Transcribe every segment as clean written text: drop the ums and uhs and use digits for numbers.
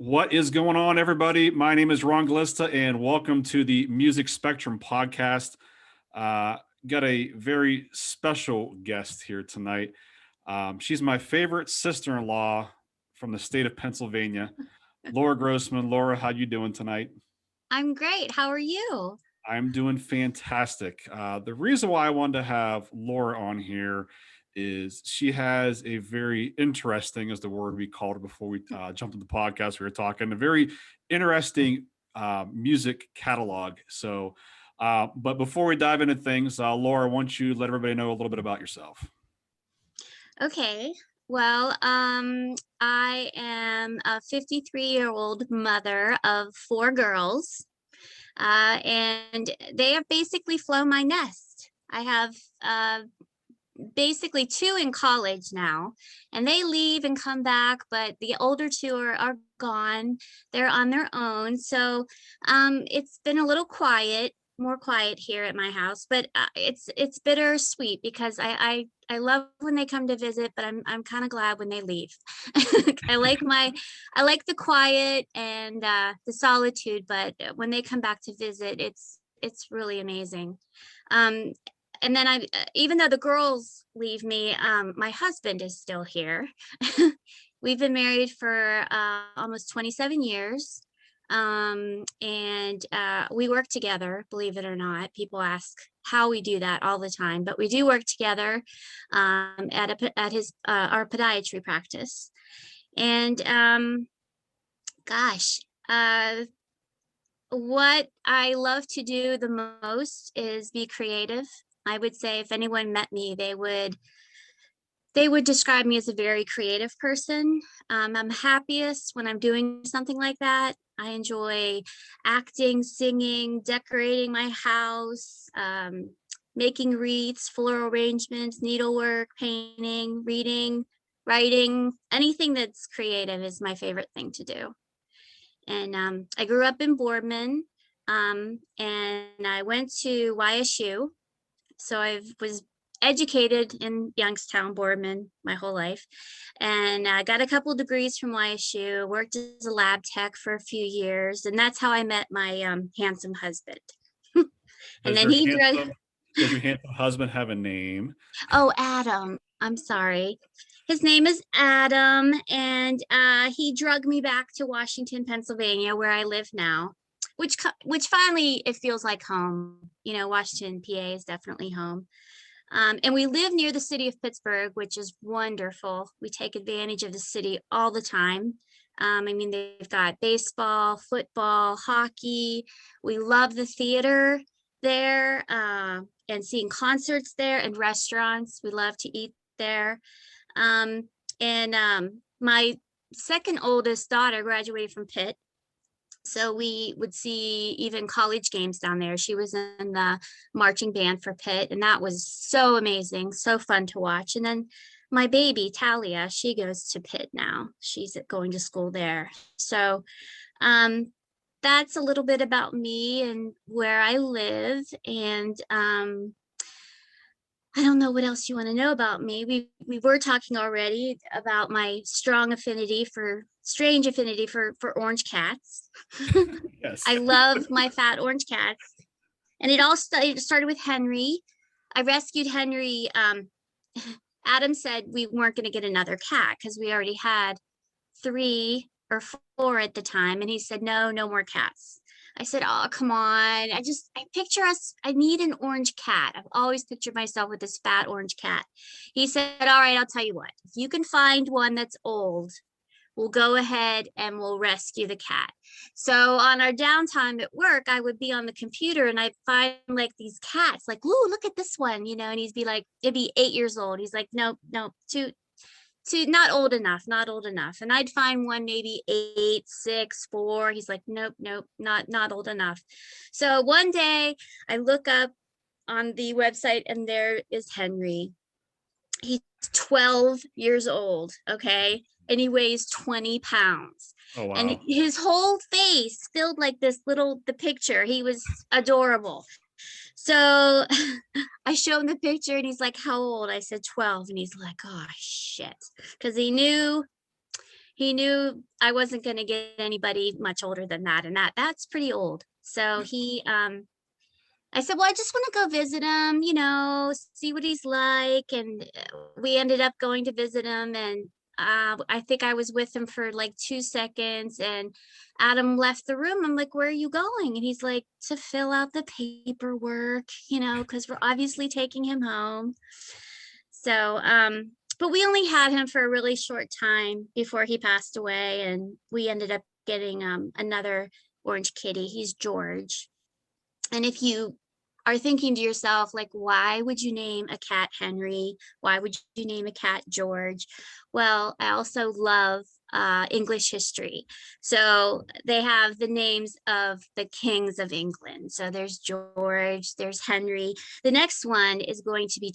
What is going on, everybody? My name is Ron Glista, and welcome to the Music Spectrum podcast. Uh, got a very special guest here tonight. She's my favorite sister-in-law from the state of Pennsylvania, Laura Grossman. Laura, how you doing tonight? I'm great. How are you? I'm doing fantastic. The reason why I wanted to have Laura on here is she has a very interesting, is the word we called it before we jumped into the podcast. We were talking a very interesting music catalog. But before we dive into things, Laura, why don't you let everybody know a little bit about yourself? Okay. Well, I am a 53-year-old mother of four girls, and they have basically flown my nest. I have basically two in college now, and they leave and come back, but the older two are gone. They're on their own. So it's been a little quiet, more quiet here at my house, but it's bittersweet because I love when they come to visit, but I'm kind of glad when they leave. I like my I like the quiet and the solitude, but when they come back to visit, it's really amazing. Um, and then even though the girls leave me, my husband is still here. We've been married for almost 27 years. And we work together, believe it or not. People ask how we do that all the time, but we do work together at his our podiatry practice. And gosh, uh, what I love to do the most is be creative. I would say if anyone met me, they would describe me as a very creative person. I'm happiest when I'm doing something like that. I enjoy acting, singing, decorating my house, making wreaths, floral arrangements, needlework, painting, reading, writing. Anything that's creative is my favorite thing to do. And I grew up in Boardman, and I went to YSU. So I was educated in Youngstown, Boardman my whole life. And I got a couple degrees from YSU, worked as a lab tech for a few years. And that's how I met my handsome husband. And Does then your he drug, handsome does your handsome husband have a name? oh, Adam, I'm sorry. His name is Adam, and he drug me back to Washington, Pennsylvania, where I live now, which finally it feels like home. You know, Washington, PA is definitely home. And we live near the city of Pittsburgh, which is wonderful. We take advantage of the city all the time. I mean, they've got baseball, football, hockey. We love the theater there, and seeing concerts there and restaurants. We love to eat there. Um, and my second oldest daughter graduated from Pitt. So we would see even college games down there. She was in the marching band for Pitt, and that was so amazing, so fun to watch. And then my baby, Talia, she goes to Pitt now. She's going to school there. So um, that's a little bit about me and where I live. And I don't know what else you want to know about me. We were talking already about my strange affinity for orange cats. Yes. I love my fat orange cats. And it started with Henry. I rescued Henry. Adam said we weren't going to get another cat because we already had three or four at the time. And he said, no, no more cats. I said, oh, come on. I picture us. I need an orange cat. I've always pictured myself with this fat orange cat. He said, all right, I'll tell you what. If you can find one that's old, we'll go ahead and we'll rescue the cat. So on our downtime at work, I would be on the computer and I'd find like these cats, like, ooh, look at this one, and he'd be like, it'd be 8 years old. He's like, nope, nope, not old enough, not old enough. And I'd find one maybe 8, 6, 4. He's like, nope, nope, not old enough. So one day I look up on the website and there is Henry. He's 12 years old, okay? And he weighs 20 pounds. Oh And wow. his whole face filled like the picture. He was adorable. So I show him the picture and he's like, how old? I said 12. And he's like, oh shit. Because he knew I wasn't going to get anybody much older than that, and that's pretty old. So I said, well, I just want to go visit him, see what he's like. And we ended up going to visit him. And I think I was with him for like 2 seconds. And Adam left the room. I'm like, where are you going? And he's like, to fill out the paperwork, because we're obviously taking him home. So, but we only had him for a really short time before he passed away. And we ended up getting another orange kitty. He's George. And if you are thinking to yourself, like, why would you name a cat Henry? Why would you name a cat George? Well, I also love English history. So they have the names of the kings of England. So there's George, there's Henry. The next one is going to be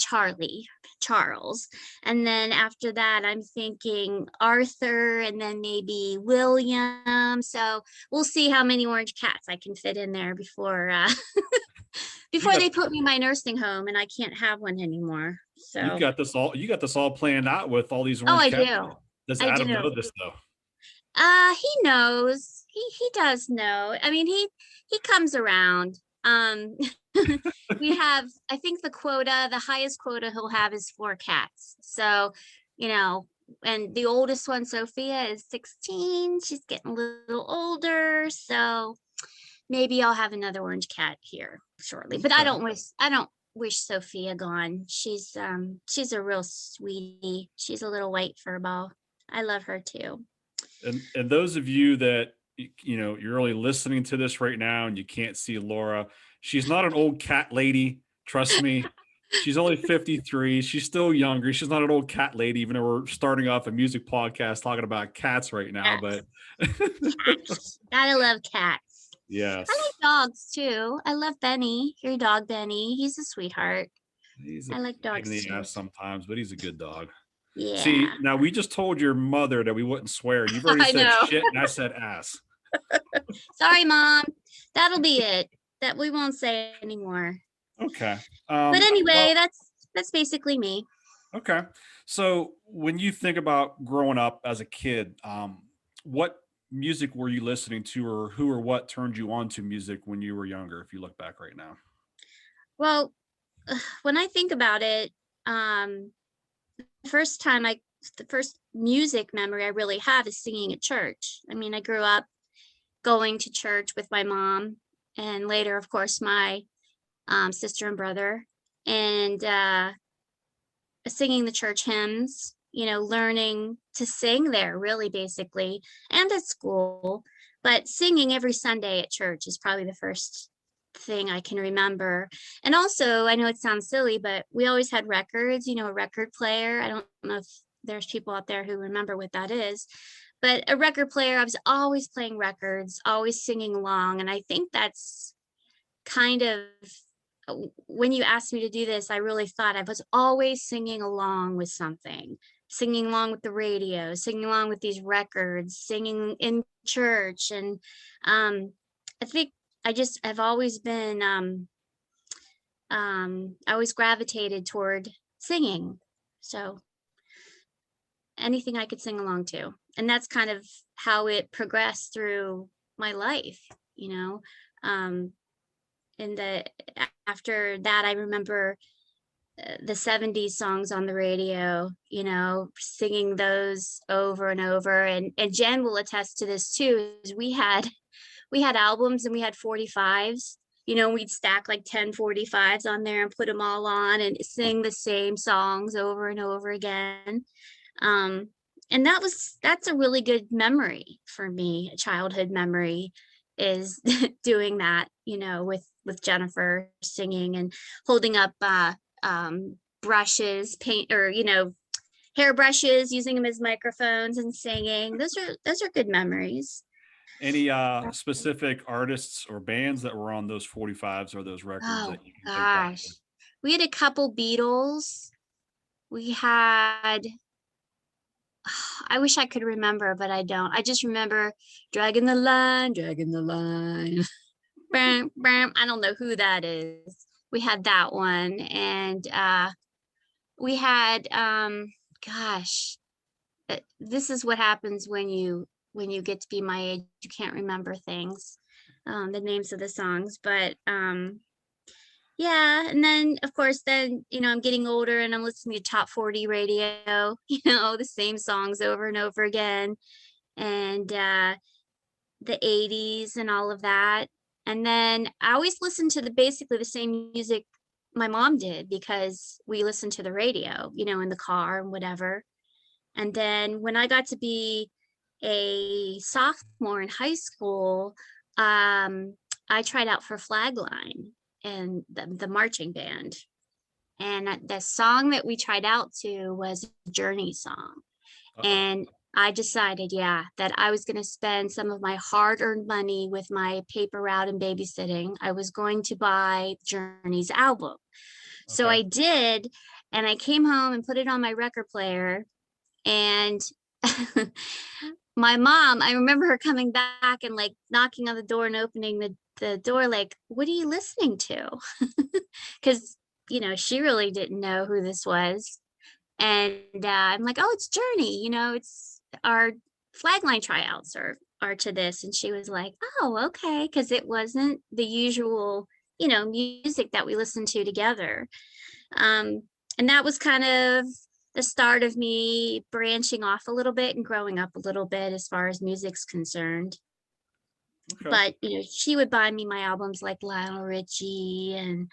Charles. And then after that, I'm thinking Arthur and then maybe William. So we'll see how many orange cats I can fit in there before they put me in my nursing home and I can't have one anymore. So You got this all planned out with all these orange I cats. do. Does I Adam do. know this though? He knows. He does know. I mean, he comes around. We have, I think the highest quota he'll have is 4 cats. So, and the oldest one, Sophia, is 16. She's getting a little older. So maybe I'll have another orange cat here shortly. But I don't wish Sophia gone. She's a real sweetie. She's a little white fur ball. I love her too. And those of you that you're only listening to this right now and you can't see Laura, she's not an old cat lady. Trust me. She's only 53. She's still younger. She's not an old cat lady, even though we're starting off a music podcast talking about cats right now. Cats. But Cats. Gotta love cats. yes. I like dogs too. I love Benny. Your dog, Benny. He's a sweetheart. I like dogs pain in the too. ass sometimes, but he's a good dog. Yeah. See, now we just told your mother that we wouldn't swear. You've already said shit and I said ass. Sorry, Mom. That'll be it. That we won't say anymore. Okay. But anyway, that's basically me. Okay. So when you think about growing up as a kid, what music were you listening to, or who or what turned you on to music when you were younger, if you look back right now? Well, when I think about it, the first music memory I really have is singing at church. I mean, I grew up going to church with my mom and later, of course, my sister and brother, and singing the church hymns, learning to sing there really basically, and at school, but singing every Sunday at church is probably the first thing I can remember. And also, I know it sounds silly, but we always had records, a record player. I don't know if there's people out there who remember what that is, but a record player, I was always playing records, always singing along. And I think that's kind of, when you asked me to do this, I really thought I was always singing along with something, singing along with the radio, singing along with these records, singing in church. And I think I've always been, I always gravitated toward singing. So anything I could sing along to. And that's kind of how it progressed through my life, and after that, I remember the 70s songs on the radio, singing those over and over. And Jen will attest to this too. We had albums and we had 45s, we'd stack like 10 45s on there and put them all on and sing the same songs over and over again. And that's a really good memory for me, a childhood memory, is doing that, with Jennifer, singing and holding up brushes, paint, or hair brushes, using them as microphones and singing. Those are good memories. Any specific artists or bands that were on those 45s or those records that you can think back to? We had a couple Beatles. We had, I wish I could remember, but I don't. I just remember dragging the line. Bam, bam. I don't know who that is. We had that one. And we had, this is what happens when you get to be my age. You can't remember things, the names of the songs. But yeah, and then of course, then I'm getting older and I'm listening to top 40 radio. The same songs over and over again, and the 80s and all of that. And then I always listened to basically the same music my mom did because we listened to the radio, in the car and whatever. And then when I got to be a sophomore in high school, I tried out for Flagline and the marching band. And the song that we tried out to was a Journey song. Uh-oh. And I decided, yeah, that I was going to spend some of my hard-earned money with my paper route and babysitting. I was going to buy Journey's album. So Okay. I did, and I came home and put it on my record player. And my mom, I remember her coming back and like knocking on the door and opening the door, like, what are you listening to? Because, she really didn't know who this was. And I'm like, oh, it's Journey, it's our Flagline tryouts are to this. And she was like, oh, okay. Because it wasn't the usual, music that we listened to together. And that was kind of the start of me branching off a little bit and growing up a little bit as far as music's concerned. Okay. But, she would buy me my albums like Lionel Richie and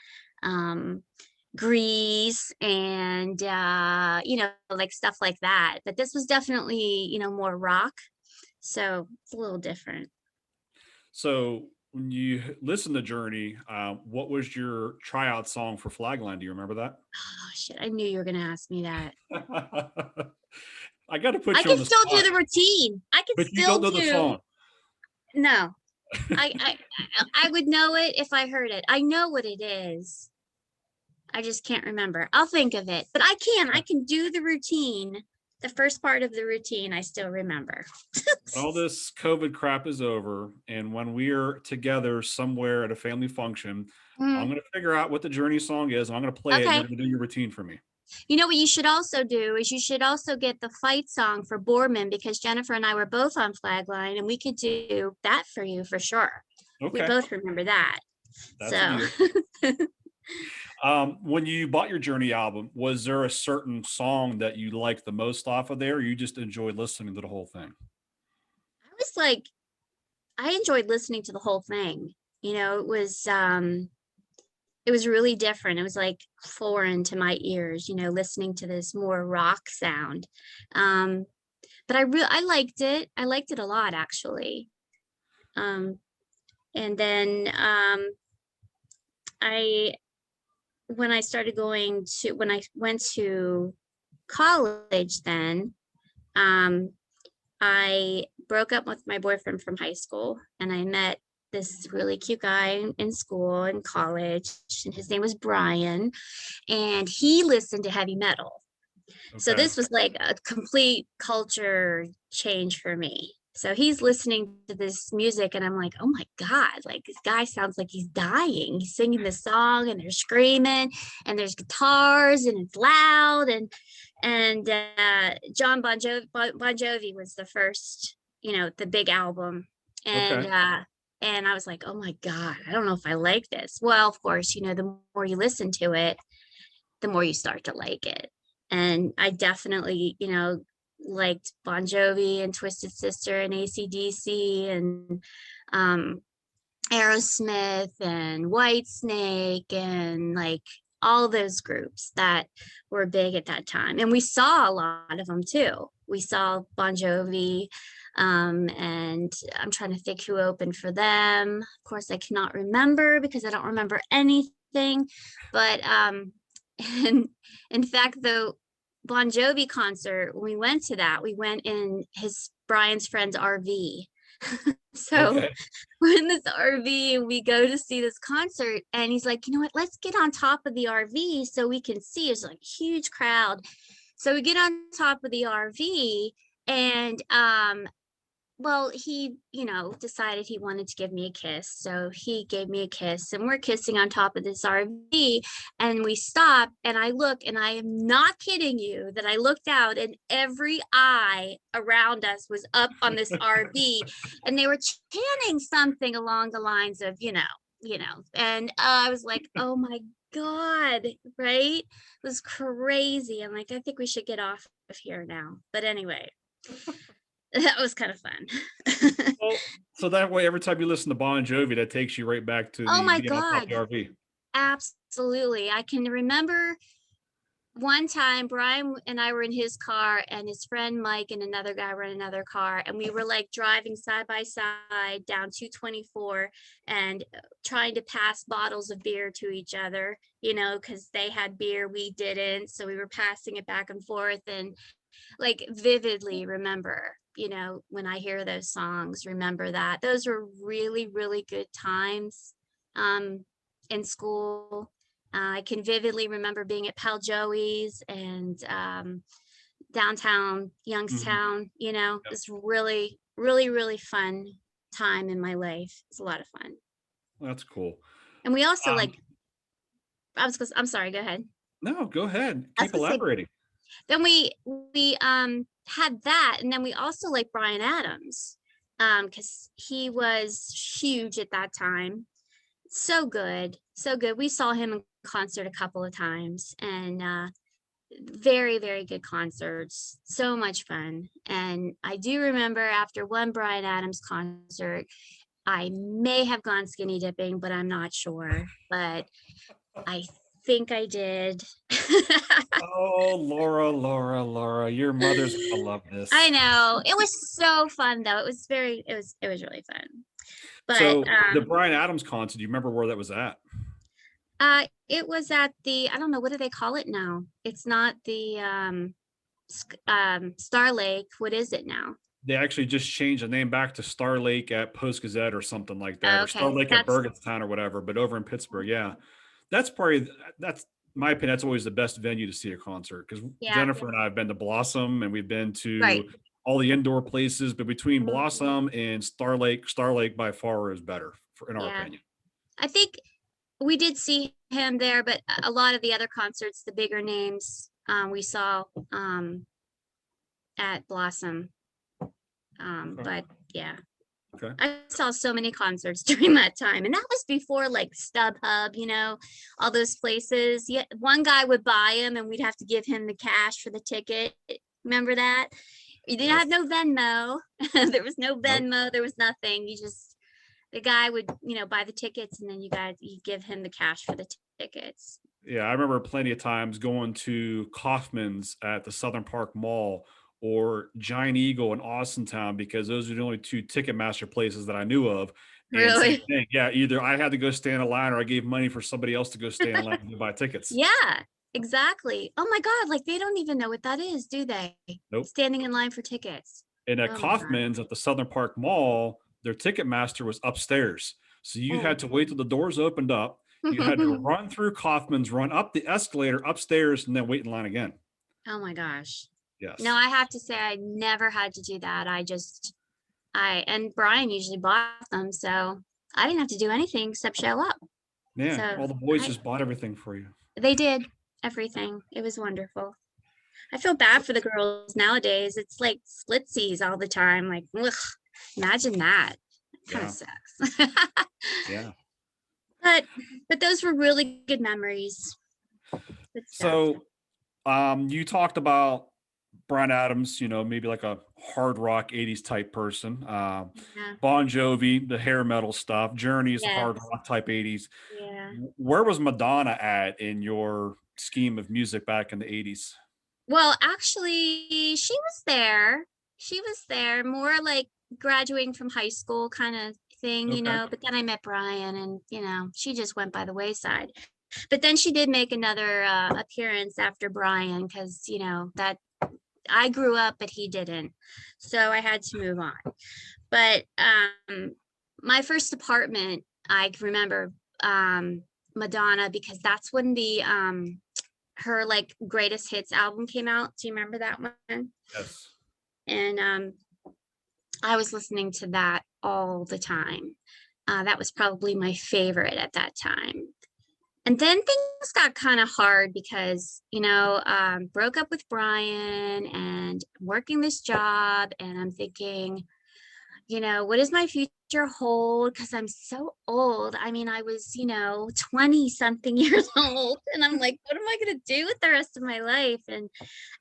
Grease and like stuff like that. But this was definitely, more rock. So it's a little different. So when you listen to Journey, what was your tryout song for Flagline? Do you remember that? Oh shit, I knew you were gonna ask me that. I got to put I you on can the still do spot, the routine. I can but you don't still know the do song. no. I I I would know it if I heard it. I know what it is. I just can't remember. I'll think of it. But I can do the routine. The first part of the routine I still remember. When all this COVID crap is over, and when we're together somewhere at a family function, I'm Mm, going to figure out what the Journey song is. And I'm going to play it, and you're okay. going to do your routine for me. You know what you should also do is you should also get the fight song for Borman because Jennifer and I were both on Flagline and we could do that for you for sure. We Okay, both remember that. that's a So deal. When you bought your Journey album, was there a certain song that you liked the most off of there, or you just enjoyed listening to the whole thing? I was like, I enjoyed listening to the whole thing. It was really different. It was like foreign to my ears, listening to this more rock sound. Um, but I liked it. I liked it a lot actually. Um, and then I when I started going to when I went to college then um I broke up with my boyfriend from high school and I met this really cute guy in school in college and his name was Brian and he listened to heavy metal. So Okay. this was like a complete culture change for me. So he's listening to this music and I'm like, oh my God, like this guy sounds like he's dying. He's singing this song and they're screaming and there's guitars and it's loud and John Bon Jovi was the first, the big album. Okay. And I was like, oh my God, I don't know if I like this. Well, of course, the more you listen to it, the more you start to like it. And I definitely, liked Bon Jovi and Twisted Sister and AC/DC and um, Aerosmith and Whitesnake and like all those groups that were big at that time. And we saw a lot of them too. We saw Bon Jovi, and I'm trying to think who opened for them. Of course, I cannot remember because I don't remember anything. But and in fact, the Bon Jovi concert, when we went to that, we went in Brian's friend's RV. So Okay. we're in this RV and we go to see this concert and he's like, you know what, let's get on top of the RV so we can see. It's like a huge crowd. So we get on top of the RV and well, he, decided he wanted to give me a kiss. So he gave me a kiss and we're kissing on top of this RV. And we stop and I look, and I am not kidding you that I looked out and every eye around us was up on this RV and they were chanting something along the lines of, and I was like, oh my God, right? It was crazy. I'm like, I think we should get off of here now. But anyway, that was kind of fun. Well, so that way, every time you listen to Bon Jovi, that takes you right back to Oh the my being on top of God, the RV. absolutely. I can remember one time Brian and I were in his car and his friend Mike and another guy were in another car, and we were like driving side by side down 224 and trying to pass bottles of beer to each other, because they had beer, we didn't. So we were passing it back and forth, and like vividly remember, when I hear those songs, remember that those were really, really good times in school. I can vividly remember being at Pal Joey's and downtown Mhm. Youngstown. Yep. It's really, really, really fun time in my life. It's a lot of fun. That's cool. And we also Um, like, I'm sorry, go ahead. no, go ahead. I was Keep gonna say, elaborating. then we had that, and then we also like Bryan Adams, because he was huge at that time. So good, so good. We saw him in concert a couple of times, and very, very good concerts. So much fun. And I do remember after one Bryan Adams concert, I may have gone skinny dipping, but I'm not sure. But I think I did. Oh, Laura, Laura, Laura, your mother's gonna love I this. know. It was so fun though. It was really fun. But So the Bryan Adams concert, do you remember where that was at? it was at the, I don't know, what do they call it now? It's not the Star Lake. What is it now? They actually just changed the name back to Star Lake at Post Gazette or something like that, or Star Okay. Lake at That's Bergenstown or whatever, but over in Pittsburgh. Yeah. That's probably, that's my opinion. That's always the best venue to see a concert because yeah, Jennifer and I have been to Blossom and we've been right. to all the indoor places, but between Mhm. Blossom and Star Lake by far is better in our Yeah. opinion. I think we did see him there, but a lot of the other concerts, the bigger names, we saw at Blossom. Okay. But yeah, Okay. I saw so many concerts during that time. And that was before like StubHub, all those places. Yeah, one guy would buy them and we'd have to give him the cash for the ticket. Remember that? You didn't have Yes. no Venmo. There was no Nope. Venmo. There was nothing. The guy would, buy the tickets and then you give him the cash for the tickets. Yeah, I remember plenty of times going to Kaufman's at the Southern Park Mall or Giant Eagle in Austintown because those are the only two Ticketmaster places that I knew of. And same Really? thing. Yeah, either I had to go stand in line or I gave money for somebody else to go stand in line and buy tickets. Yeah, exactly. Oh my God, like they don't even know what that is, do they? Nope. Standing in line for tickets. And at Oh my God. Kaufman's at the Southern Park Mall, their Ticketmaster was upstairs. So you Oh. had to wait till the doors opened up. You had to run through Kaufman's, run up the escalator upstairs, and then wait in line again. Oh my gosh. No, Yes. I have to say I never had to do that. And Brian usually bought them, so I didn't have to do anything except show up. Yeah. So All the boys I just bought everything for you. they did everything. It was wonderful. I feel bad for the girls nowadays. It's like splitsies all the time. Like, ugh, imagine that. Kind of Yeah. sucks. Yeah. but but those were really good memories. Good stuff. So, you talked about Bryan Adams, maybe like a hard rock 80s type person. Yeah. Bon Jovi, the hair metal stuff. Journey's hard Yes. rock type 80s. Yeah. Where was Madonna at in your scheme of music back in the 80s? Well, actually, she was there. She was there more like graduating from high school kind of thing, Okay. but then I met Brian and, she just went by the wayside. But then she did make another appearance after Brian because, that I grew up, but he didn't. So I had to move on. But my first apartment, I remember Madonna because that's when the her like greatest hits album came out. Do you remember that one? Yes. And I was listening to that all the time. That was probably my favorite at that time. And then things got kind of hard because, broke up with Brian and working this job. And I'm thinking, what does my future hold? Because I'm so old. I mean, I was, 20 something years old. And I'm like, what am I going to do with the rest of my life? And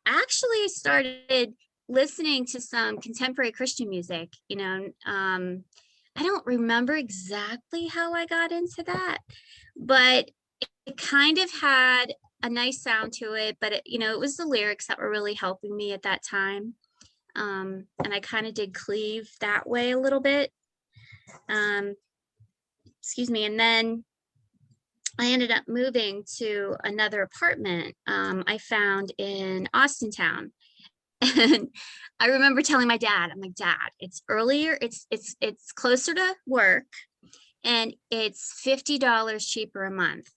actually started listening to some contemporary Christian music. I don't remember exactly how I got into that, but it kind of had a nice sound to it. But it was the lyrics that were really helping me at that time. And I kind of did cleave that way a little bit. Um, excuse me. And then I ended up moving to another apartment I found in Austintown. And I remember telling my dad, I'm like, Dad, it's earlier, it's closer to work, and it's $50 cheaper a month.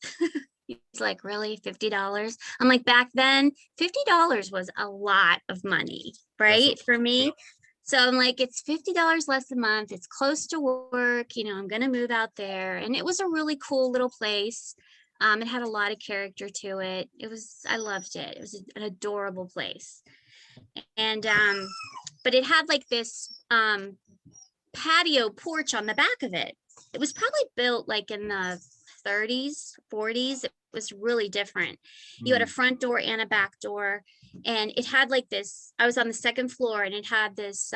He's like, really, $50? I'm like, back then, $50 was a lot of money, That's right? For me. So I'm like, it's $50 less a month. It's close to work. I'm going to move out there. And it was a really cool little place. It had a lot of character to it. I loved it. It was an adorable place. And but it had like this patio porch on the back of it. It was probably built like in the 30s, 40s. It was really different. You had a front door and a back door, and it had like this, I was on the second floor, and it had this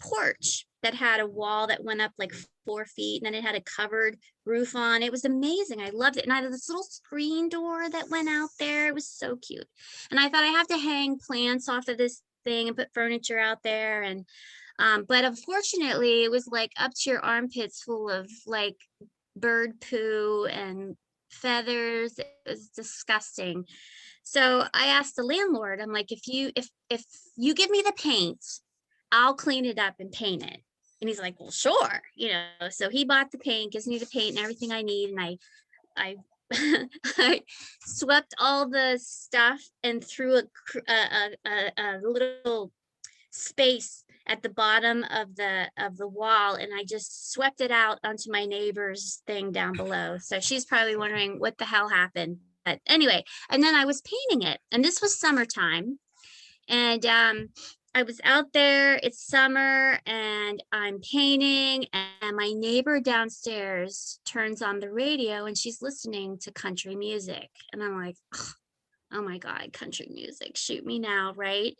porch that had a wall that went up like 4 feet, and then it had a covered roof on. It was amazing. I loved it. And I had this little screen door that went out there. It was so cute. And I thought I have to hang plants off of this thing and put furniture out there. And but unfortunately it was like up to your armpits full of like bird poo and feathers. It was disgusting. So I asked the landlord, I'm like, if you give me the paint, I'll clean it up and paint it. And he's like, well, sure. So he bought the paint, gives me the paint and everything I need. And I I swept all the stuff and threw a little space at the bottom of the wall, and I just swept it out onto my neighbor's thing down below. So she's probably wondering what the hell happened. But anyway, and then I was painting it, and this was summertime, and I was out there, it's summer, and I'm painting, and my neighbor downstairs turns on the radio and she's listening to country music. And I'm like, oh my God, country music, shoot me now, right?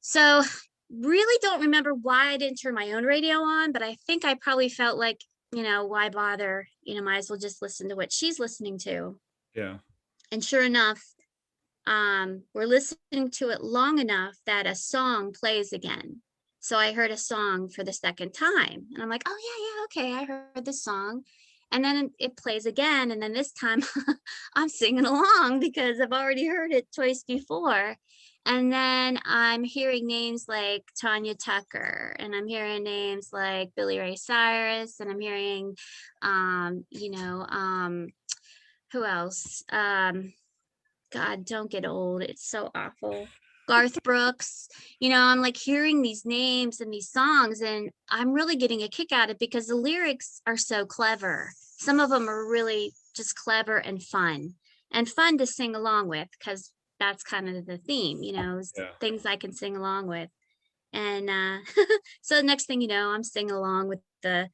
So really don't remember why I didn't turn my own radio on, but I think I probably felt like, why bother? Might as well just listen to what she's listening to. Yeah. And sure enough, we're listening to it long enough that a song plays again. So I heard a song for the second time, and I'm like, oh yeah, okay, I heard the song. And then it plays again, and then this time I'm singing along because I've already heard it twice before. And then I'm hearing names like Tanya Tucker, and I'm hearing names like Billy Ray Cyrus, and I'm hearing, who else? God, don't get old. It's so awful. Garth Brooks, I'm like hearing these names and these songs, and I'm really getting a kick out of it because the lyrics are so clever. Some of them are really just clever and fun to sing along with, because that's kind of the theme, things I can sing along with. And so the next thing you know, I'm singing along with the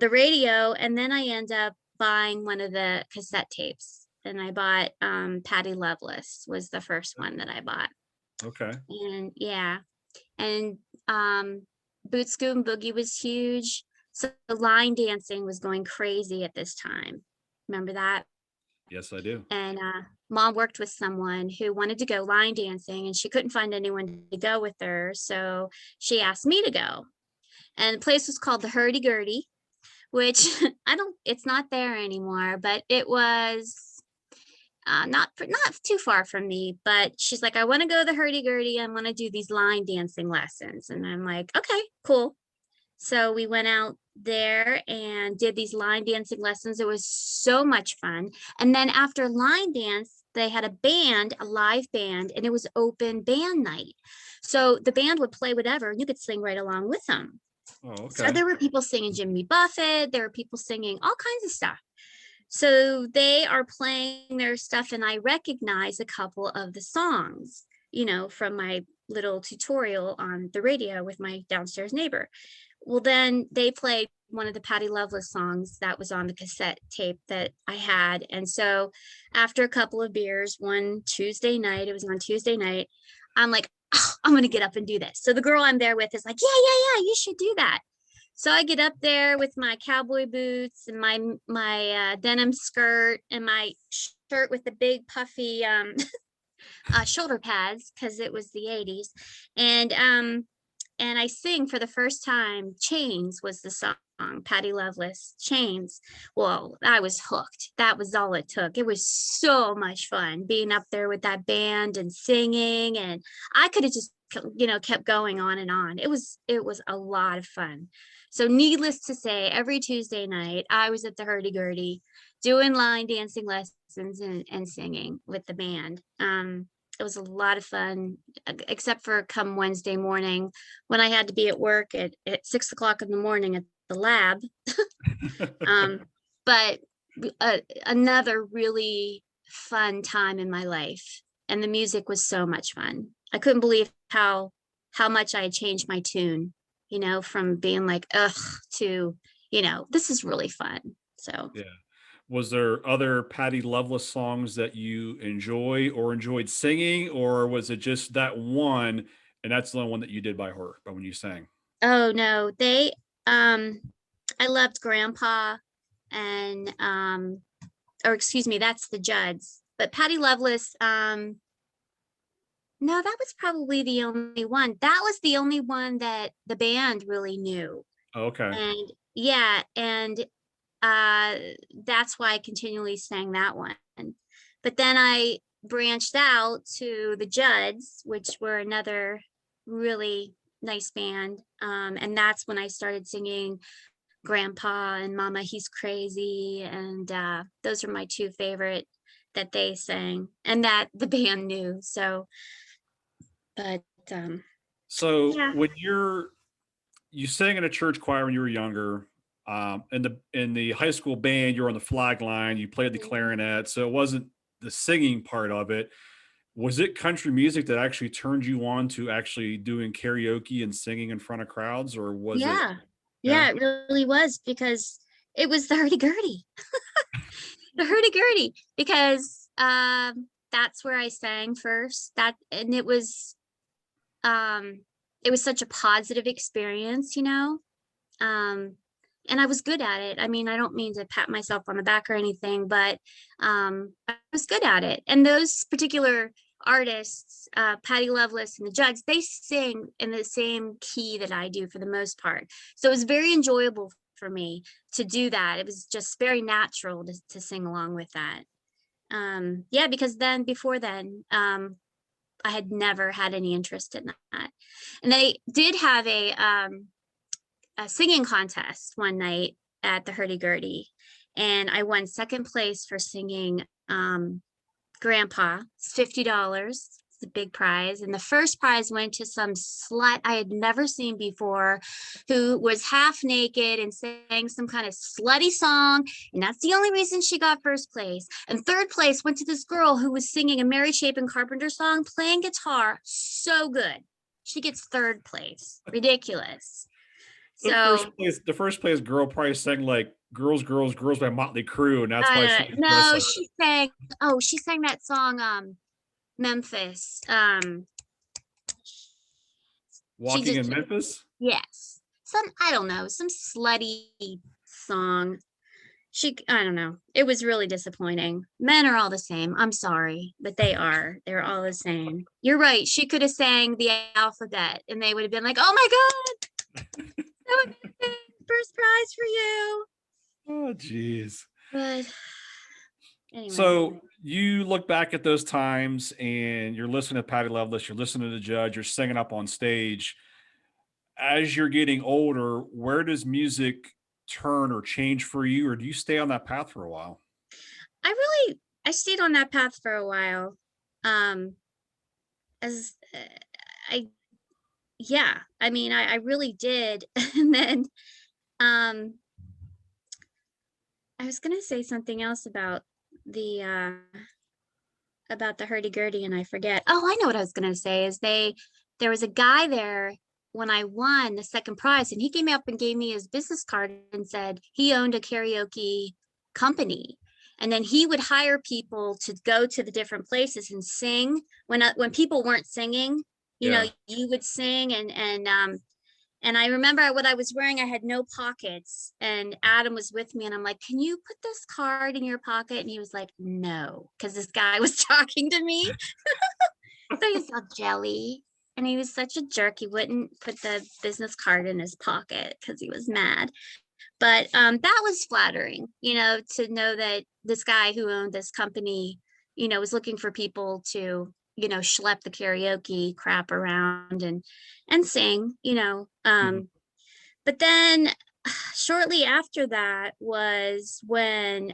radio, and then I end up buying one of the cassette tapes. And I bought Patty Loveless was the first one that I bought. Okay. And yeah. And Boot Scoot and Boogie was huge. So the line dancing was going crazy at this time. Remember that? Yes, I do. And Mom worked with someone who wanted to go line dancing, and she couldn't find anyone to go with her. So she asked me to go. And the place was called the Hurdy Gurdy, which it's not there anymore, but it was not too far from me. But she's like, I want to go to the Hurdy Gurdy. I want to do these line dancing lessons. And I'm like, okay, cool. So we went out there and did these line dancing lessons. It was so much fun. And then after line dance, they had a band, a live band, and it was open band night. So the band would play whatever, and you could sing right along with them. Oh, So okay. there were people singing Jimmy Buffett, there were people singing all kinds of stuff. So they are playing their stuff, and I recognize a couple of the songs, from my little tutorial on the radio with my downstairs neighbor. Well, then they played one of the Patty Loveless songs that was on the cassette tape that I had. And so after a couple of beers, one Tuesday night, it was on Tuesday night, I'm like, oh, I'm going to get up and do this. So the girl I'm there with is like, yeah, you should do that. So I get up there with my cowboy boots and my denim skirt and my shirt with the big puffy shoulder pads because it was the 80s. And I sing for the first time. Chains was the song, Patty Loveless, Chains. Well, I was hooked. That was all it took. It was so much fun being up there with that band and singing. And I could have just, kept going on and on. It was a lot of fun. So needless to say, every Tuesday night, I was at the hurdy-gurdy doing line dancing lessons and singing with the band. It was a lot of fun, except for come Wednesday morning when I had to be at work at 6 o'clock in the morning at the lab. But another really fun time in my life. And the music was so much fun. I couldn't believe how much I had changed my tune, from being like, ugh, to, this is really fun. So Yeah. Was there other Patty Loveless songs that you enjoy or enjoyed singing, or was it just that one, and that's the only one that you did by her, by when you sang? oh no, I loved Grandpa and or excuse me, that's the Judds. But Patty Loveless, no, that was probably the only one. That was the only one that the band really knew. Oh, okay. And yeah, and uh that's why I continually sang that one. But then I branched out to the Judds, which were another really nice band. And that's when I started singing Grandpa and Mama He's Crazy. And those are my two favorite that they sang and that the band knew. So, but So yeah. when you sang in a church choir when you were younger, in the high school band, you were on the flag line, you played the Mhm. clarinet, so it wasn't the singing part of it. Was it country music that actually turned you on to actually doing karaoke and singing in front of crowds, or was it? Yeah. Yeah. Yeah, it really was because it was the hurdy-gurdy. The hurdy-gurdy because that's where I sang first. That and it was such a positive experience, Um and I was good at it. I mean, I don't mean to pat myself on the back or anything, but I was good at it. And those particular artists, Patty Loveless and the Judds, they sing in the same key that I do for the most part. So it was very enjoyable for me to do that. It was just very natural to sing along with that. Yeah, because then before then, I had never had any interest in that. And they did have a singing contest one night at the hurdy-gurdy, and I won second place for singing Grandpa. It's $50. It's a big prize. And the first prize went to some slut I had never seen before who was half naked and sang some kind of slutty song. And that's the only reason she got first place. And third place went to this girl who was singing a Mary Chapin Carpenter song, playing guitar so good. She gets third place. Ridiculous. So The first place girl probably sang like "Girls, Girls, Girls" by Motley Crue, and that's why she was no, wrestling. she sang that song, Memphis. She Walking just, in Memphis. yes. I don't know, some slutty song. I don't know. It was really disappointing. Men are all the same. I'm sorry, but they are. They're all the same. You're right. She could have sang the alphabet and they would have been like, oh my God, that would have been first prize for you. Oh, jeez. But anyway. So you look back at those times, and you're listening to Patty Loveless, you're listening to the Judge, you're singing up on stage. As you're getting older, where does music turn or change for you, or do you stay on that path for a while? I really I stayed on that path for a while. Um, as I yeah, I mean, I really did. And then I was gonna say something else about the hurdy-gurdy and I forget. Oh, I know what I was gonna say is there was a guy there when I won the second prize, and he came up and gave me his business card and said he owned a karaoke company. And then he would hire people to go to the different places and sing when people weren't singing, Yeah. you would sing and I remember what I was wearing, I had no pockets, and Adam was with me, and I'm like, "Can you put this card in your pocket?" And he was like, "No," because this guy was talking to me. So he's all jelly. And he was such a jerk. He wouldn't put the business card in his pocket because he was mad. But that was flattering, to know that this guy who owned this company, was looking for people to, schlep the karaoke crap around and sing, Mhm. But then shortly after that was when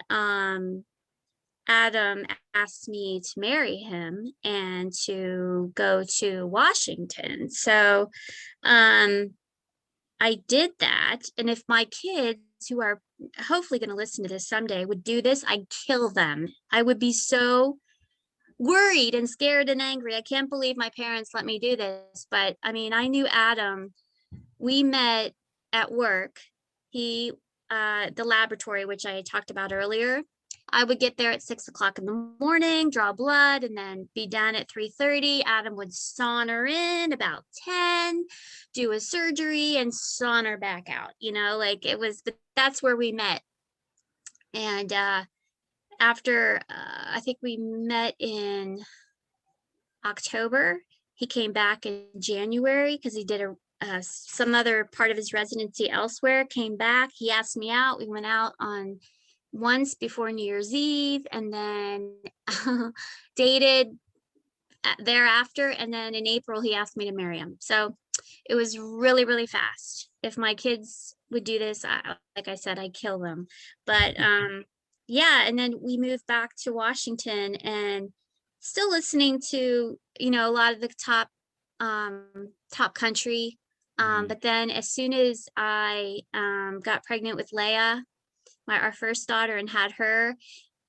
Adam asked me to marry him and to go to Washington. So um I did that. And if my kids, who are hopefully going to listen to this someday, would do this, I'd kill them. I would be so worried and scared and angry. I can't believe my parents let me do this. But I mean, I knew Adam. We met at work. He, the laboratory, which I talked about earlier, I would get there at 6 o'clock in the morning, draw blood, and then be done at 3:30. Adam would saunter in about 10, do a surgery, and saunter back out. Like it was, but that's where we met. And after, I think we met in October. He came back in January because he did some other part of his residency elsewhere, came back. He asked me out. We went out on once before New Year's Eve and then dated thereafter. And then in April, he asked me to marry him. So it was really, really fast. If my kids would do this, like I said, I'd kill them. But yeah, and then we moved back to Washington and still listening to, a lot of the top country. Mhm. But then as soon as I got pregnant with Leia, our first daughter, and had her,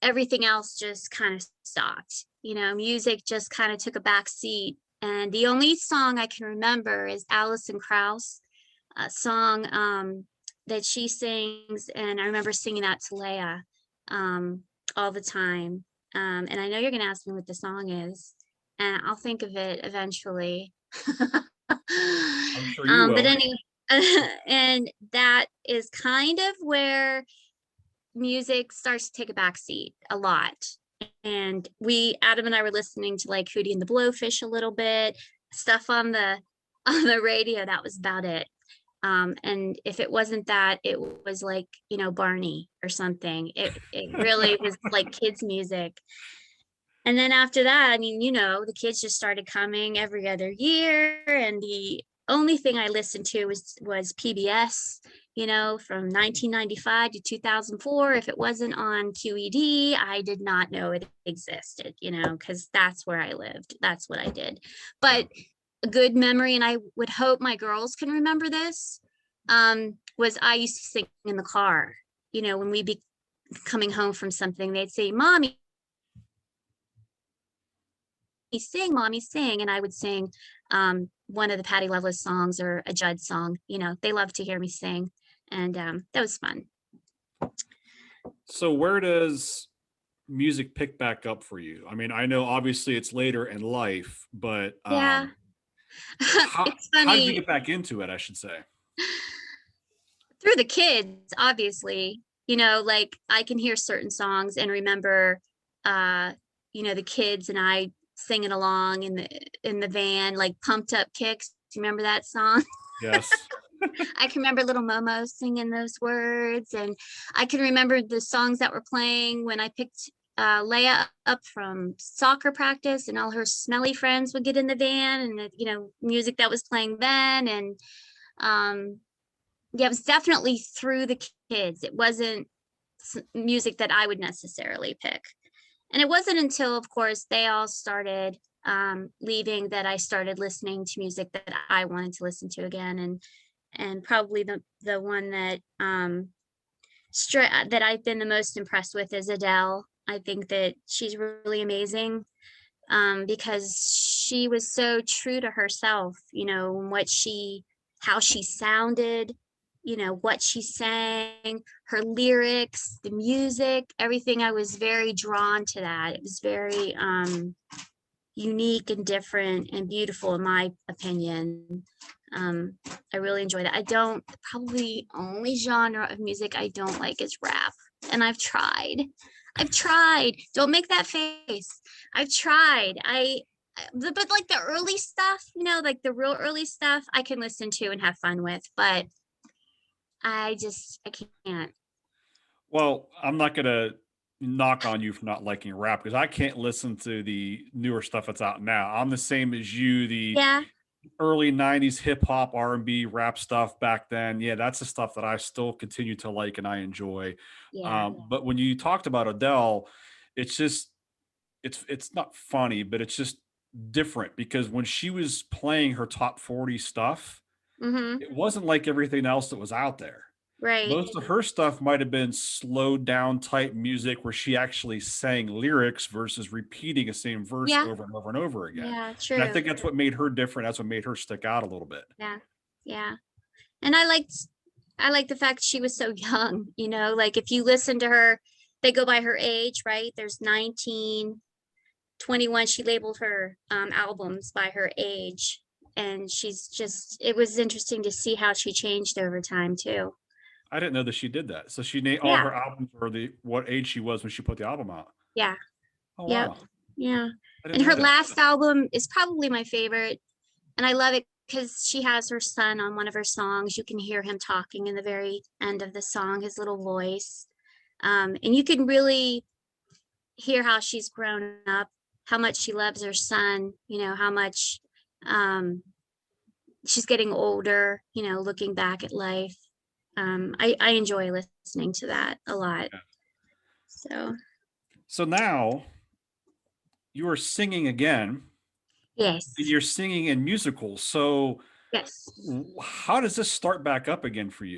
everything else just kind of stopped. Music just kind of took a back seat. And the only song I can remember is Alison Krauss, a song that she sings. And I remember singing that to Leia all the time. And I know you're going to ask me what the song is, and I'll think of it eventually. I'm sure you But will. anyway, and that is kind of where music starts to take a back seat a lot. And Adam and I were listening to like Hootie and the Blowfish a little bit, stuff on the radio. That was about it. And if it wasn't that, it was like, Barney or something. It really was like kids music. And then after that, I mean, the kids just started coming every other year. And the only thing I listened to was PBS, from 1995 to 2004. If it wasn't on QED, I did not know it existed, because that's where I lived. That's what I did. Yeah. But a good memory, and I would hope my girls can remember this, was I used to sing in the car. When we'd be coming home from something, they'd say, "Mommy, sing, mommy, sing." And I would sing one of the Patty Loveless songs or a Judds song. They love to hear me sing. And that was fun. So where does music pick back up for you? I mean, I know obviously it's later in life, but Yeah. It's how did you funny. get back into it, I should say? Through the kids, obviously, like I can hear certain songs and remember, uh, the kids and I singing along in the van, like Pumped Up Kicks. Do you remember that song? Yes. I can remember little Momo singing those words, and I can remember the songs that were playing when I picked Leia up from soccer practice, and all her smelly friends would get in the van, and the music that was playing then, and um, yeah, it was definitely through the kids. It wasn't music that I would necessarily pick. And it wasn't until, of course, they all started leaving that I started listening to music that I wanted to listen to again. And probably the one that that I've been the most impressed with is Adele. I think that she's really amazing, because she was so true to herself, how she sounded, what she sang, her lyrics, the music, everything. I was very drawn to that. It was very unique and different and beautiful, in my opinion. I really enjoyed it. I don't, probably only genre of music I don't like is rap. And I've tried. Don't make that face. I've tried. But like the early stuff, like the real early stuff, I can listen to and have fun with. But I can't. Well, I'm not gonna knock on you for not liking rap because I can't listen to the newer stuff that's out now. I'm the same as you. The Yeah, early 90s hip hop, R&B, rap stuff back then. Yeah, that's the stuff that I still continue to like and I enjoy. yeah. But when you talked about Adele, it's just it's not funny, but it's just different because when she was playing her top 40 stuff, Mm-hmm. it wasn't like everything else that was out there. Right. Most of her stuff might have been slowed down type music where she actually sang lyrics versus repeating a same verse Yeah. over and over and over again. Yeah. And I True. think that's what made her different. That's what made her stick out a little bit. Yeah. Yeah. And I liked the fact she was so young, like if you listen to her, they go by her age, right? There's 19, 21. She labeled her albums by her age. And it was interesting to see how she changed over time too. I didn't know that she did that. So she named all Yeah. her albums or the what age she was when she put the album out. Yeah. Oh Yep. wow. Yeah. I didn't And know her that. last album is probably my favorite. And I love it because she has her son on one of her songs. You can hear him talking in the very end of the song, his little voice. And you can really hear how she's grown up, how much she loves her son, how much um, she's getting older, looking back at life. I enjoy listening to that a lot. Yeah. So, So now you are singing again. yes, You're singing in musicals. So yes. how does this start back up again for you?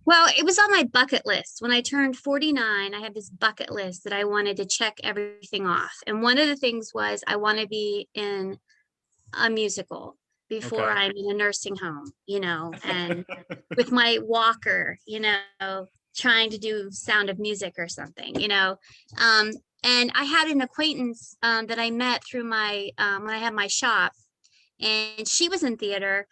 Well, it was on my bucket list. When I turned 49, I had this bucket list that I wanted to check everything off. And one of the things was I want to be in a musical before Okay. I'm in a nursing home, and with my walker, trying to do Sound of Music or something. Um, and I had an acquaintance that I met through my when I had my shop, and she was in theater.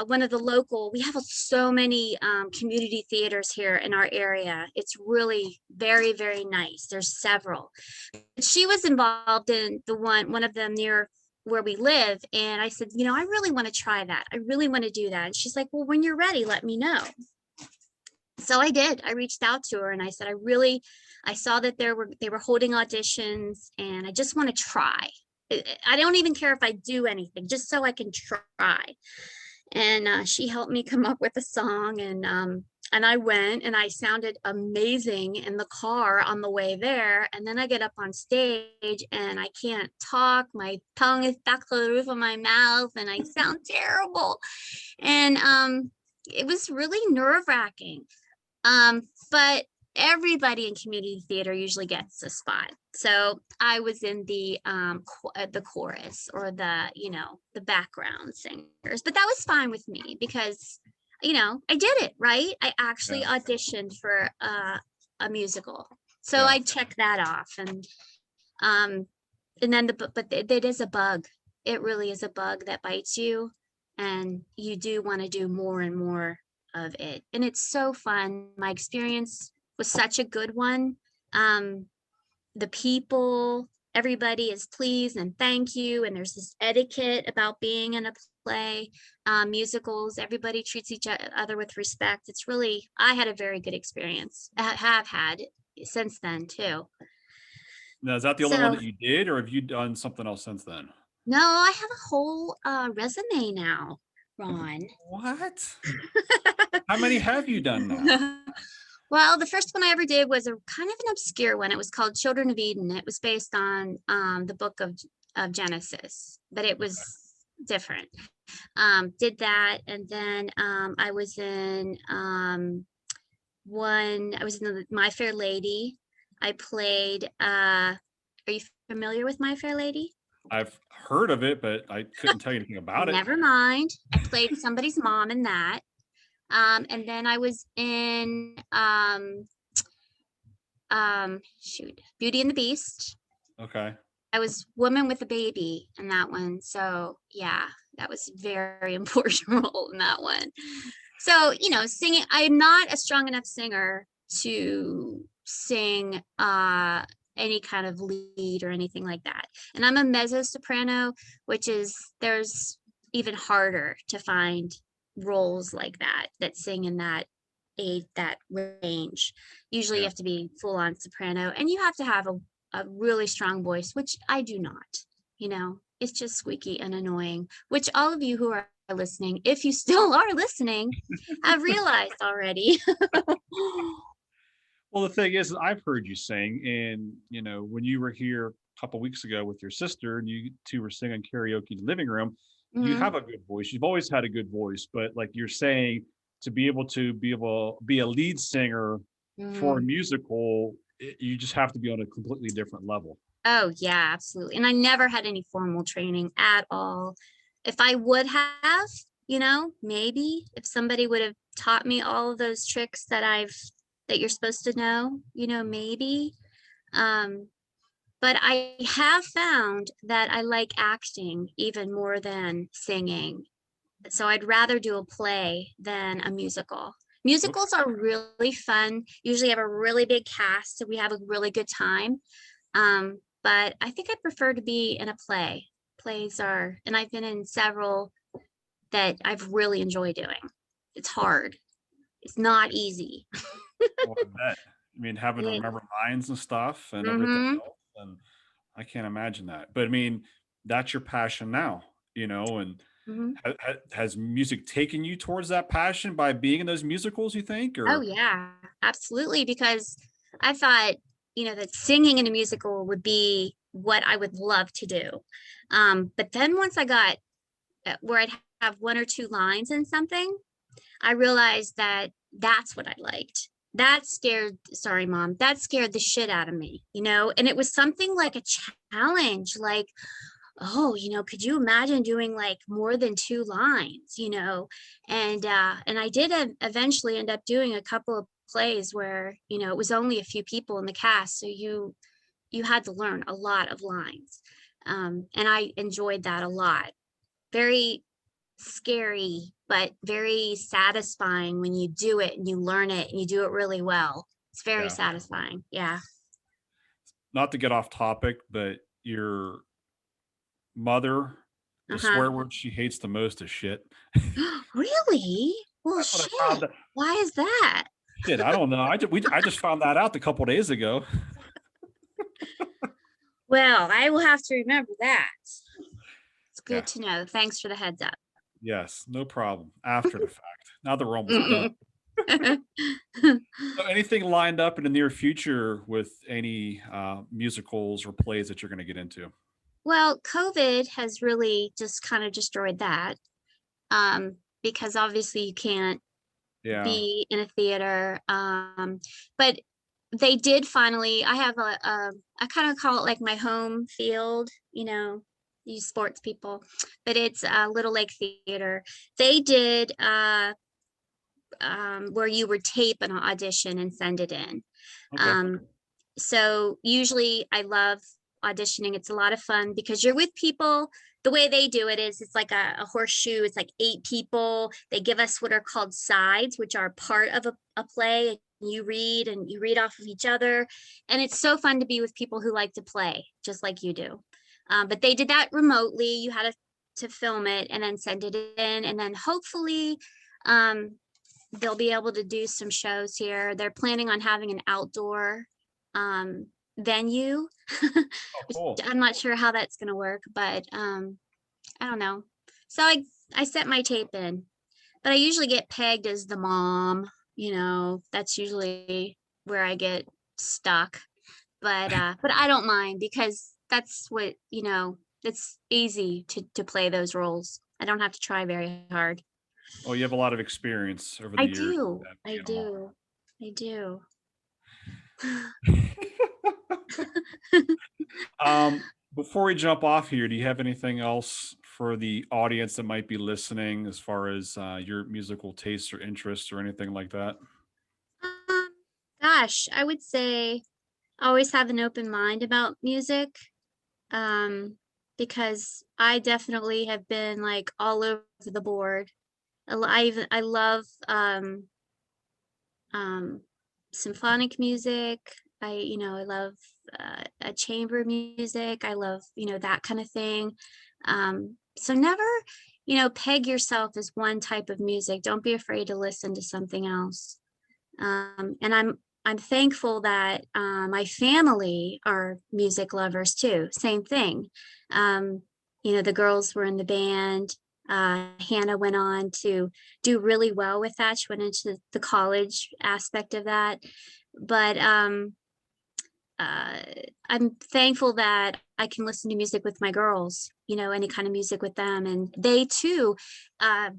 One of the local, we have so many community theaters here in our area. It's really very, very nice. There's several. But she was involved in one of them near where we live. And I said, I really want to try that. I really want to do that. And she's like, well, when you're ready, let me know. So I did. I reached out to her and I said, I saw that they were holding auditions and I just want to try. I don't even care if I do anything, just so I can try. And she helped me come up with a song, and I went and I sounded amazing in the car on the way there. And then I get up on stage and I can't talk. My tongue is stuck to the roof of my mouth and I sound terrible. And it was really nerve-wracking. But everybody in community theater usually gets a spot. So I was in the chorus or the background singers, but that was fine with me because I did it right. I actually Yeah. auditioned for a musical, so Yeah. I checked that off, um and then but it is a bug. It really is a bug that bites you, and you do want to do more and more of it, and it's so fun. My experience was such a good one. um the people, everybody is pleased and thank you, and there's this etiquette about being in a play. Musicals, everybody treats each other with respect. It's really, I had a very good experience. I have had since then too. Now, is that the only one So that you did, or have you done something else since then? no, I have a whole resume now, Ron. What? How many have you done now? Well, the first one I ever did was a kind of an obscure one. It was called Children of Eden. It was based on the book of Genesis, but it was different. Did that, and then I was in My Fair Lady. I played are you familiar with My Fair Lady? I've heard of it, but I couldn't tell you anything about it. Never mind. I played somebody's mom in that. And then I was in Beauty and the Beast. Okay. I was Woman with a Baby in that one. So yeah, that was a very important role in that one. So, singing, I'm not a strong enough singer to sing any kind of lead or anything like that. And I'm a mezzo soprano, which is there's even harder to find roles like that sing in that range. Usually you have to be full on soprano, and you have to have a really strong voice, which I do not. It's just squeaky and annoying, which all of you who are listening, if you still are listening, have realized already. Well, the thing is, I've heard you sing, and when you were here a couple weeks ago with your sister, and you two were singing karaoke in the living room, you Mhm. have a good voice. You've always had a good voice, but like you're saying, to be able to be a lead singer for a Mhm. musical, you just have to be on a completely different level. Oh, yeah, absolutely. And I never had any formal training at all. If I would have, maybe if somebody would have taught me all of those tricks that you're supposed to know, maybe. Um, but I have found that I like acting even more than singing. So I'd rather do a play than a musical. Okay. Musicals are really fun. Usually have a really big cast, so we have a really good time. But I think I prefer to be in a play. And I've been in several that I've really enjoyed doing. It's hard. It's not easy. Well, I bet. I mean, having to Yeah. remember lines and stuff and everything Mm-hmm. else, and I can't imagine that. But I mean, that's your passion now, and Mm-hmm. has music taken you towards that passion by being in those musicals, you think? Oh Or yeah, absolutely. Because I thought, that singing in a musical would be what I would love to do. But then once I got where I'd have one or two lines in something, I realized that that's what I liked. Sorry, mom, that scared the shit out of me, and it was something like a challenge, like, oh, could you imagine doing like more than two lines, and I did eventually end up doing a couple of plays where, it was only a few people in the cast. So you had to learn a lot of lines. And I enjoyed that a lot. Very scary, but very satisfying when you do it and you learn it and you do it really well. It's very yeah, satisfying. Yeah. not to get off topic, but your mother, the Uh-huh. swear word she hates the most is shit. Really? Well, That's what I found shit. out. Why is that? Shit, I don't know. I just found that out a couple days ago. Well, I will have to remember that. It's good Yeah. to know. Thanks for the heads up. Yes, no problem. After the fact. Now that we're almost done. Mm-mm. So anything lined up in the near future with any musicals or plays that you're going to get into? Well, COVID has really just kind of destroyed that. Because obviously you can't Yeah. be in a theater. But they did finally, I have I kind of call it like my home field, you sports people, but it's a Little Lake Theater. They did where you would tape an audition and send it in. Okay. Um, so usually I love auditioning. It's a lot of fun because you're with people. The way they do it is it's like a horseshoe. It's like 8 people. They give us what are called sides, which are part of a play. And you read off of each other. And it's so fun to be with people who like to play just like you do. But they did that remotely. You had to film it and then send it in. And then hopefully um, they'll be able to do some shows here. They're planning on having an outdoor venue. Oh, cool. I'm not sure how that's going to work, but I don't know. So I set my tape in, but I usually get pegged as the mom. That's usually where I get stuck. But I don't mind because that's what, it's easy to play those roles. I don't have to try very hard. Oh, you have a lot of experience over the I years do. at I being a mom. do. I do. Before we jump off here, do you have anything else for the audience that might be listening as far as your musical tastes or interests or anything like that? Um, Gosh, I would say always have an open mind about music. Um, because I definitely have been like all over the board. I love um symphonic music. I love a chamber music. I love, that kind of thing. So never, peg yourself as one type of music. Don't be afraid to listen to something else. And I'm thankful that my family are music lovers too. Same thing. Um, the girls were in the band. Hannah went on to do really well with that. She went into the college aspect of that. But uh, I'm thankful that I can listen to music with my girls, any kind of music with them. And they too uh,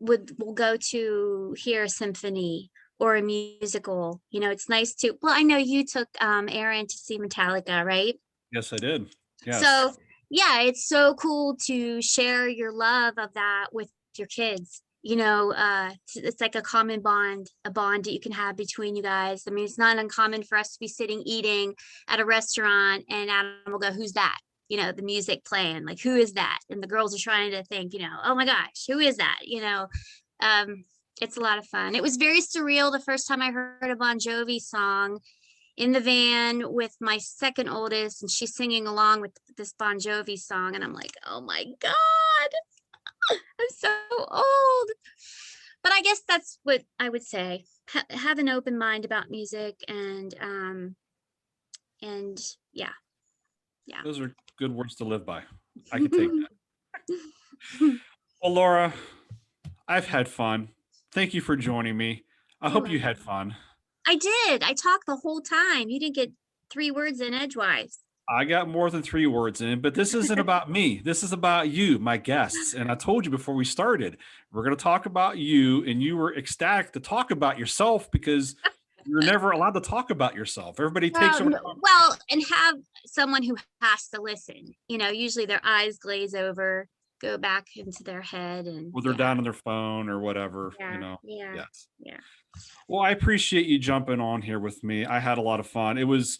will go to hear a symphony or a musical. It's nice to, well, I know you took Aaron to see Metallica, right? Yes, I did. Yes. So yeah, it's so cool to share your love of that with your kids. It's like a common bond, a bond that you can have between you guys. I mean, it's not uncommon for us to be sitting eating at a restaurant and Adam will go, "Who's that?" The music playing, like, who is that? And the girls are trying to think, "Oh my gosh, who is that?" Um, it's a lot of fun. It was very surreal the first time I heard a Bon Jovi song in the van with my second oldest, and she's singing along with this Bon Jovi song, and I'm like, "Oh my God, I'm so old." But I guess that's what I would say. Have an open mind about music, and yeah, yeah. Those are good words to live by. I could take that. Well, Laura, I've had fun. Thank you for joining me. I You're hope you had welcome. fun. I did. I talked the whole time. You didn't get 3 words in edgewise. I got more than 3 words in, but this isn't about me. This is about you, my guests. And I told you before we started, we're going to talk about you, and you were ecstatic to talk about yourself because you're never allowed to talk about yourself. Everybody takes over the Well, and have someone who has to listen. Usually their eyes glaze over, go back into their head, and or they're yeah, down on their phone or whatever, yeah, yeah, Yes. yeah. Well, I appreciate you jumping on here with me. I had a lot of fun. It was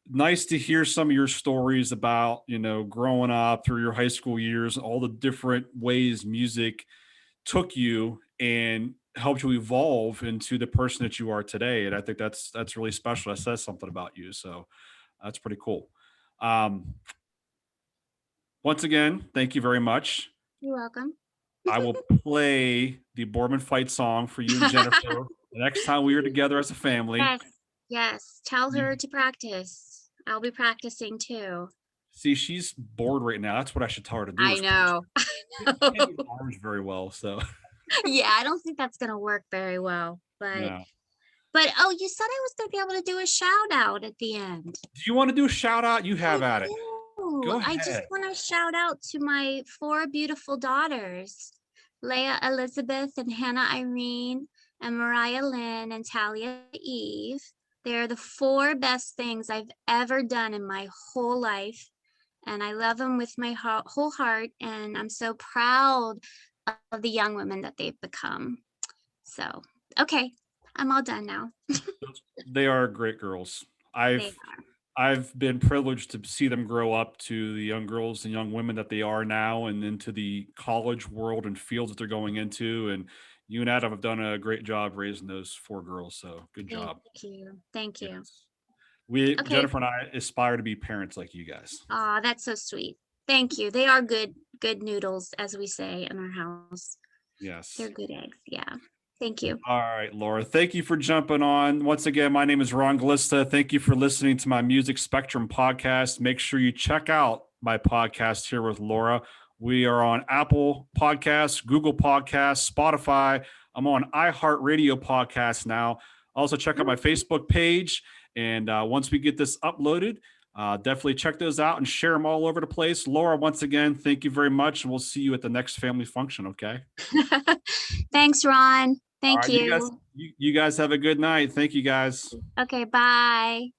nice to hear some of your stories about, growing up through your high school years, all the different ways music took you and helped you evolve into the person that you are today. And I think that's really special. That says something about you. So that's pretty cool. Um, Once again, thank you very much. You're welcome. I will play the Boardman fight song for you and Jennifer the next time we are together as a family. Yes, yes. Tell You her to practice. I'll be practicing too. see, she's bored right now. That's what I should tell her to do I is practice. know. She can't do arms very well, so Yeah, I don't think that's gonna work very well, but no. but oh, you said I was gonna be able to do a shout out at the end. Do you want to do a shout out? You I have at it. do. Go I just ahead. want to shout out to my 4 beautiful daughters, Leah Elizabeth and Hannah Irene and Mariah Lynn and Talia Eve. They're the 4 best things I've ever done in my whole life. And I love them with my whole heart. And I'm so proud of the young women that they've become. So, okay, I'm all done now. They are great girls. They I've are. I've been privileged to see them grow up to the young girls and young women that they are now and into the college world and fields that they're going into. And you and Adam have done a great job raising those 4 girls. So good Thank job. you. Thank you. Yes. We, Okay. Jennifer and I, aspire to be parents like you guys. Aw, that's so sweet. Thank you. They are good noodles, as we say in our house. They're Yes. good eggs. Yeah. Thank you. All right, Laura. Thank you for jumping on. Once again, my name is Ron Glista. Thank you for listening to my Music Spectrum podcast. Make sure you check out my podcast here with Laura. We are on Apple Podcasts, Google Podcasts, Spotify, I'm on iHeartRadio podcast now. Also, check out my Facebook page. And once we get this uploaded, definitely check those out and share them all over the place. Laura, once again, thank you very much. And we'll see you at the next family function. Okay. Thanks, Ron. All Thank right. You guys, you. you guys have a good night. Thank you guys. Okay, bye.